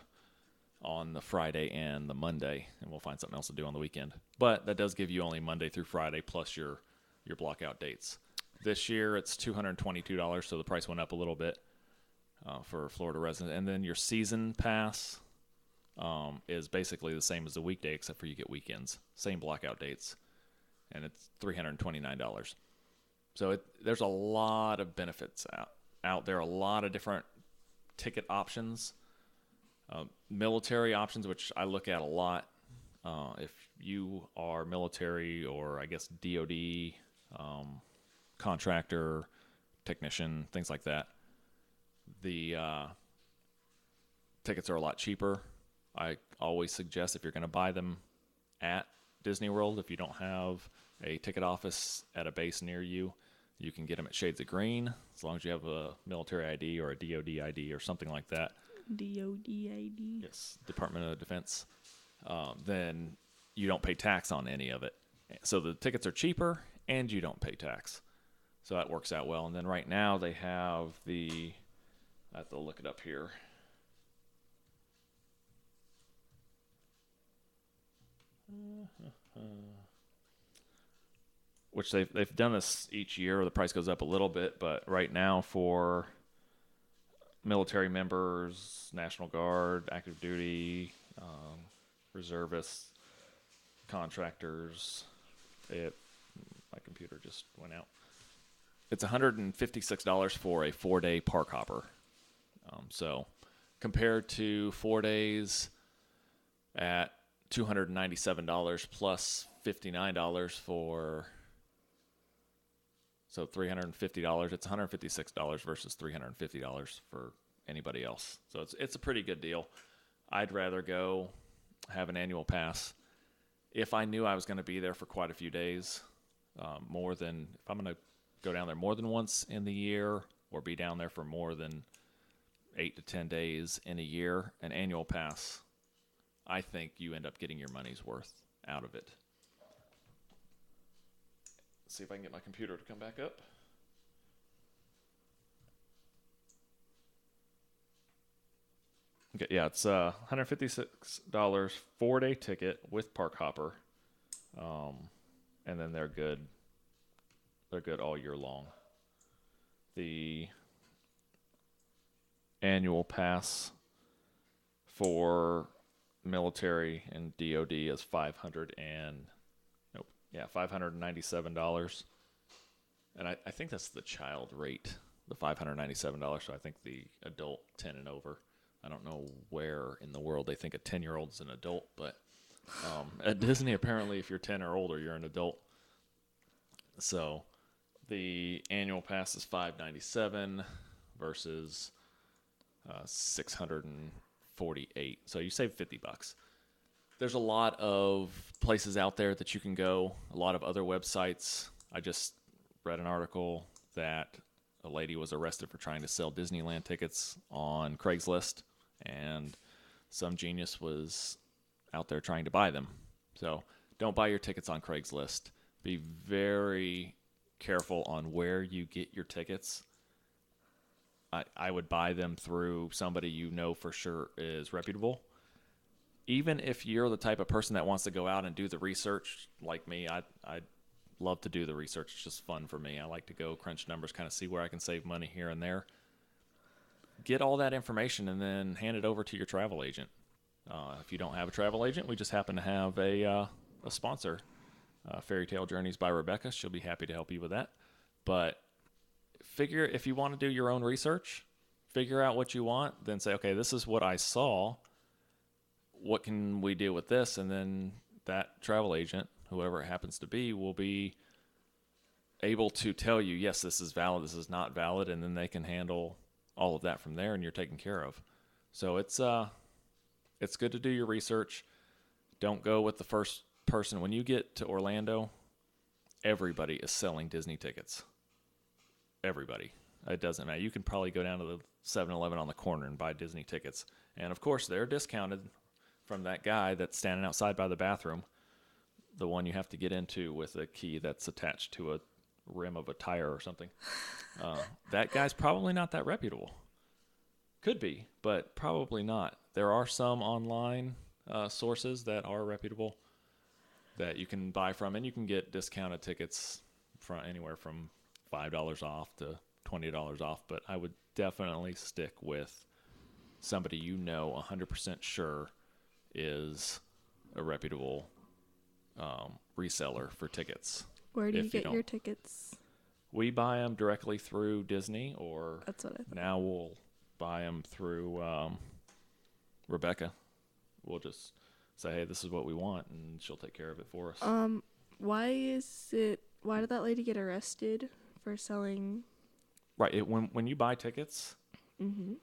on the Friday and the Monday, and we'll find something else to do on the weekend. But that does give you only Monday through Friday plus your blockout dates. This year it's $222, so the price went up a little bit for Florida residents. And then your season pass is basically the same as the weekday, except for you get weekends, same blackout dates, and it's $329. So there's a lot of benefits out there, a lot of different ticket options, military options, which I look at a lot. If you are military or I guess DOD, contractor, technician, things like that, the tickets are a lot cheaper. I always suggest if you're going to buy them at Disney World, if you don't have a ticket office at a base near you, you can get them at Shades of Green, as long as you have a military ID or a DOD ID or something like that. DOD ID? Yes, Department of Defense. Then you don't pay tax on any of it. So the tickets are cheaper and you don't pay tax. So that works out well. And then right now they have I have to look it up here. Which they've done this each year. The price goes up a little bit, but right now for military members, National Guard, active duty, reservists, contractors, my computer just went out. It's $156 for a 4-day park hopper. So compared to 4 days at $297 plus $59 for, so $350. It's $156 versus $350 for anybody else. So it's a pretty good deal. I'd rather go have an annual pass if I knew I was going to be there for quite a few days. If I'm going to go down there more than once in the year or be down there for more than 8 to 10 days in a year, an annual pass, I think you end up getting your money's worth out of it. Let's see if I can get my computer to come back up. Okay, yeah, it's $156 4-day ticket with park hopper, and then they're good. They're good all year long. The annual pass for military and DOD is $597. And I think that's the child rate, the $597. So I think the adult 10 and over. I don't know where in the world they think a 10-year-old is an adult, but at Disney, apparently, if you're 10 or older, you're an adult. So the annual pass is $597 versus $648. So you save $50. There's a lot of places out there that you can go, a lot of other websites. I just read an article that a lady was arrested for trying to sell Disneyland tickets on Craigslist, and some genius was out there trying to buy them. So don't buy your tickets on Craigslist. Be very careful on where you get your tickets. I would buy them through somebody you know for sure is reputable. Even if you're the type of person that wants to go out and do the research, like me, I love to do the research. It's just fun for me. I like to go crunch numbers, kind of see where I can save money here and there. Get all that information and then hand it over to your travel agent. If you don't have a travel agent, we just happen to have a sponsor, Fairy Tale Journeys by Rebecca. She'll be happy to help you with that. But if you want to do your own research, figure out what you want, then say, okay, this is what I saw. What can we do with this? And then that travel agent, whoever it happens to be, will be able to tell you, yes, this is valid, this is not valid, and then they can handle all of that from there, and you're taken care of. So it's good to do your research. Don't go with the first person. When you get to Orlando, everybody is selling Disney tickets. Everybody. It doesn't matter. You can probably go down to the 7-Eleven on the corner and buy Disney tickets. And of course, they're discounted from that guy that's standing outside by the bathroom, the one you have to get into with a key that's attached to a rim of a tire or something. That guy's probably not that reputable. Could be, but probably not. There are some online sources that are reputable that you can buy from, and you can get discounted tickets from anywhere from $5 off to $20 off. But I would definitely stick with somebody 100% sure is a reputable reseller for tickets. Where do you get your tickets? We buy them directly through Disney, or That's what I thought. now we'll buy them through Rebecca. We'll just say, hey, this is what we want, and she'll take care of it for us. Why did that lady get arrested for selling? Right. When you buy tickets,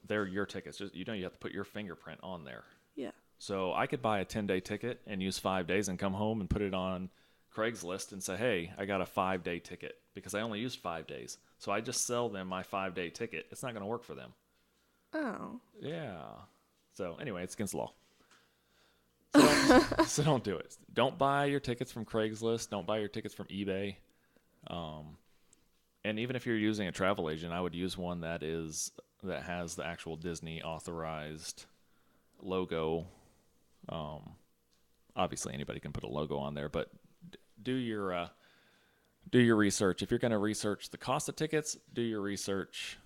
they're your tickets. Just, you have to put your fingerprint on there. Yeah. So I could buy a 10-day ticket and use 5 days and come home and put it on Craigslist and say, hey, I got a 5-day ticket because I only used 5 days. So I just sell them my 5-day ticket. It's not going to work for them. Oh. Yeah. So anyway, it's against the law. So don't do it. Don't buy your tickets from Craigslist. Don't buy your tickets from eBay. And even if you're using a travel agent, I would use one that has the actual Disney authorized logo. Obviously, anybody can put a logo on there, but do your research. If you're going to research the cost of tickets, do your research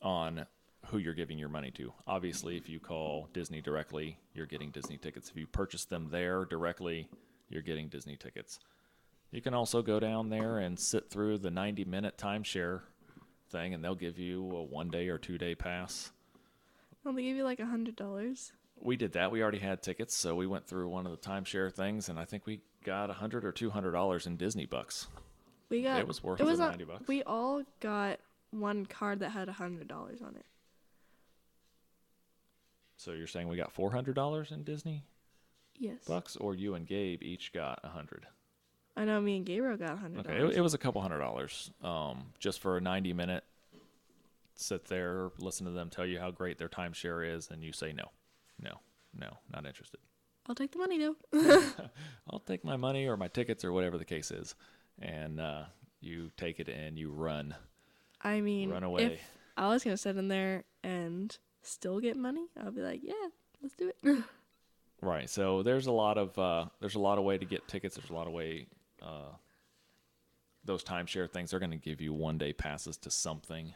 on who you're giving your money to. Obviously, if you call Disney directly, you're getting Disney tickets. If you purchase them there directly, you're getting Disney tickets. You can also go down there and sit through the 90-minute timeshare thing, and they'll give you a 1-day or 2-day pass. Well, they give you like $100. We did that. We already had tickets, so we went through one of the timeshare things, and I think we got $100 or $200 in Disney bucks. It was worth the $90. We all got one card that had $100 on it. So you're saying we got $400 in Disney Yes. bucks, or you and Gabe each got $100? I know me and Gabriel got $100. Okay, it was a couple $100 just for a 90-minute sit there, listen to them tell you how great their timeshare is, and you say no, not interested. I'll take the money though. I'll take my money or my tickets or whatever the case is, and you take it and you run. I mean, run away. If I was gonna sit in there and still get money, I'll be like, yeah, let's do it. Right. So there's a lot of way to get tickets. There's a lot of way. Those timeshare things, they're going to give you 1-day passes to something.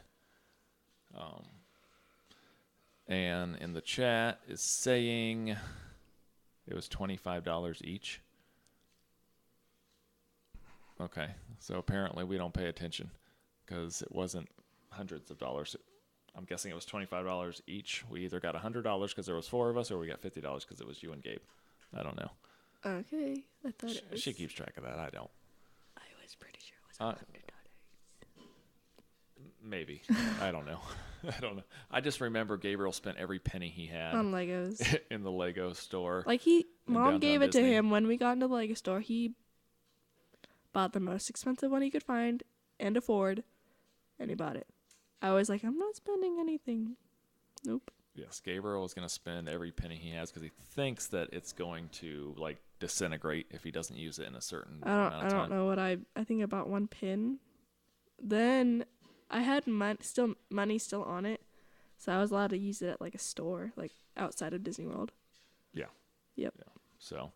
And in the chat is saying it was $25 each. Okay. So apparently we don't pay attention because it wasn't hundreds of dollars. I'm guessing it was $25 each. We either got $100 because there was 4 of us, or we got $50 because it was you and Gabe. I don't know. Okay, I thought it was. She keeps track of that. I don't. I was pretty sure it was $100. Maybe. I don't know. I just remember Gabriel spent every penny he had On Legos. in the Lego store. Like Mom gave it to him when we got into the Lego store. He bought the most expensive one he could find and afford, and he bought it. I was like, I'm not spending anything. Nope. Yes, Gabriel is going to spend every penny he has because he thinks that it's going to disintegrate if he doesn't use it in a certain amount of time. I don't know what I think about one pin. Then I had money still on it, so I was allowed to use it at a store, outside of Disney World. Yeah. Yep. Yeah. So,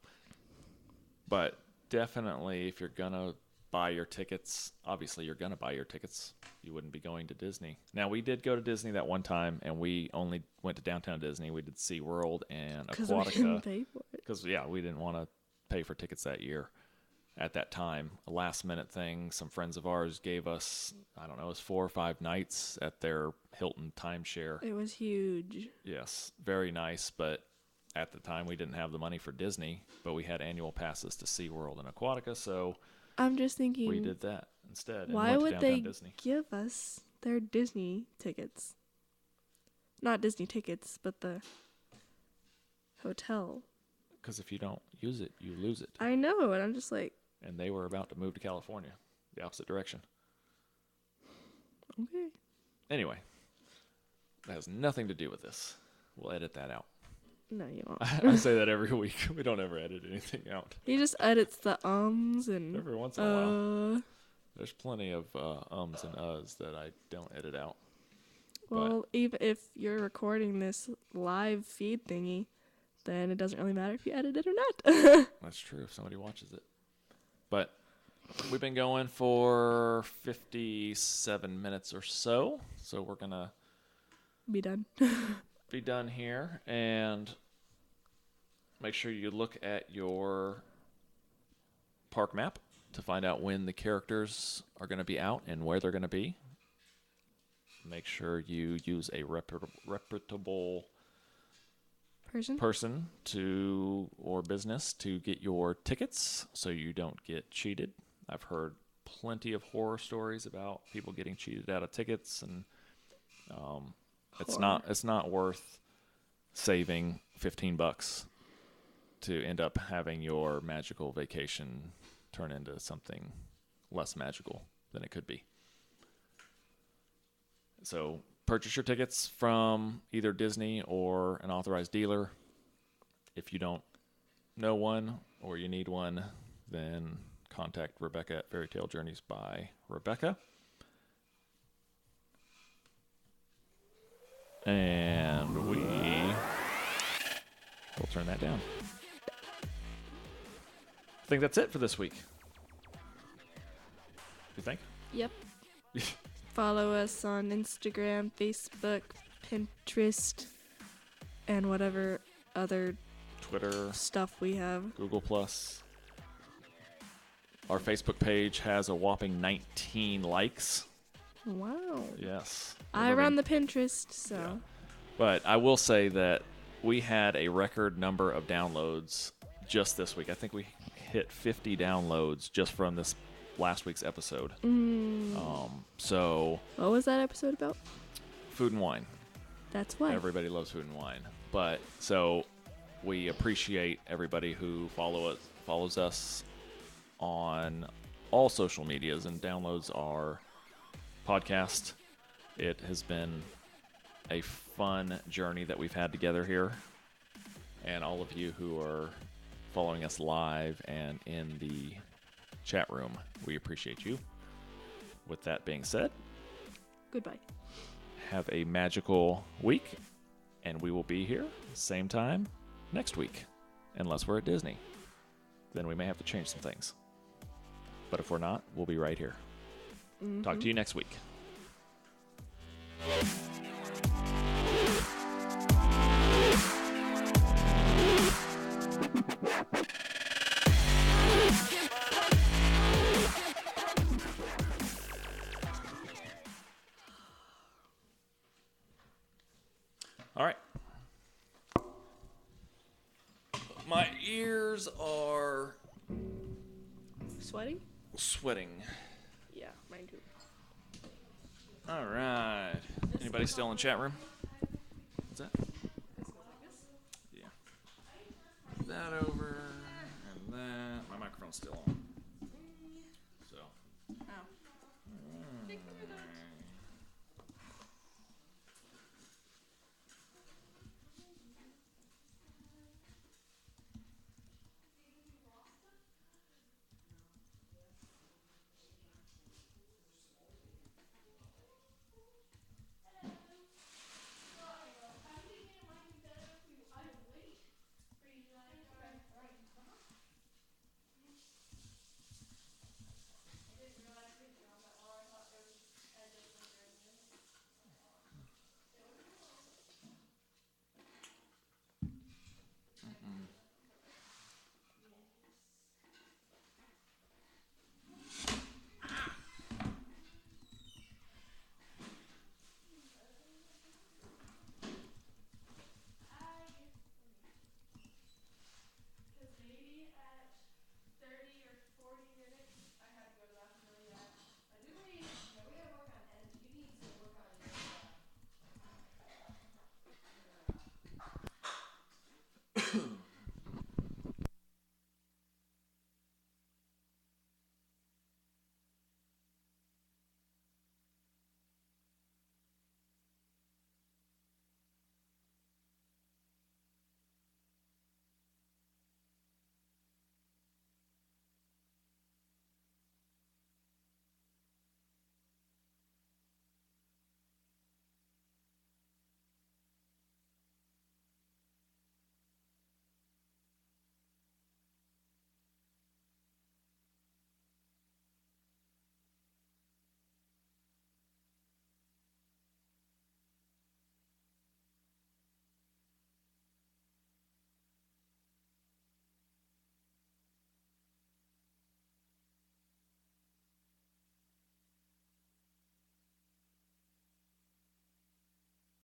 but definitely if you're going to buy your tickets, obviously you're going to buy your tickets. You wouldn't be going to Disney. Now, we did go to Disney that one time, and we only went to Downtown Disney. We did SeaWorld and Aquatica. Because we didn't pay for it. Because, we didn't want to pay for tickets that year. At that time, a last-minute thing, some friends of ours gave us, I don't know, it was 4 or 5 nights at their Hilton timeshare. It was huge. Yes, very nice, but at the time we didn't have the money for Disney, but we had annual passes to SeaWorld and Aquatica, so I'm just thinking, we did that instead. And why went to would downtown they Disney. give us their Disney tickets? Not Disney tickets, but the hotel. Because if you don't use it, you lose it. I know, and I'm just like, And they were about to move to California, the opposite direction. okay. Anyway, that has nothing to do with this. We'll edit that out. No, you won't. I say that every week. We don't ever edit anything out. He just edits the ums and Every once in a while. There's plenty of ums and uhs that I don't edit out. Well, even if you're recording this live feed thingy, then it doesn't really matter if you edit it or not. That's true if somebody watches it. But we've been going for 57 minutes or so. So we're going to Be done. be done here. And make sure you look at your park map to find out when the characters are going to be out and where they're going to be. Make sure you use a reputable person or business to get your tickets so you don't get cheated. I've heard plenty of horror stories about people getting cheated out of tickets, and it's not worth saving $15 to end up having your magical vacation turn into something less magical than it could be. So purchase your tickets from either Disney or an authorized dealer. If you don't know one or you need one, then contact Rebecca at Fairy Tale Journeys by Rebecca. And we will turn that down. I think that's it for this week. You think? Yep. Follow us on Instagram, Facebook, Pinterest, and whatever other Twitter, stuff we have. Google+. Our Facebook page has a whopping 19 likes. Wow. Yes. I run the Pinterest, so. Yeah. But I will say that we had a record number of downloads just this week. I think we hit 50 downloads just from this last week's episode. So what was that episode about? Food and wine. That's why. Everybody loves food and wine. But so we appreciate everybody who follows us on all social medias and downloads our podcast. It has been a fun journey that we've had together here. And all of you who are following us live and in the chat room, we appreciate you. With that being said, goodbye. Have a magical week, and we will be here same time next week, unless we're at Disney. Then we may have to change some things. But if we're not, we'll be right here. Mm-hmm. Talk to you next week. All right. My ears are sweating. Yeah, mine too. All right. Anybody still in the chat room? What's that? Yeah. That over and that. My microphone's still on.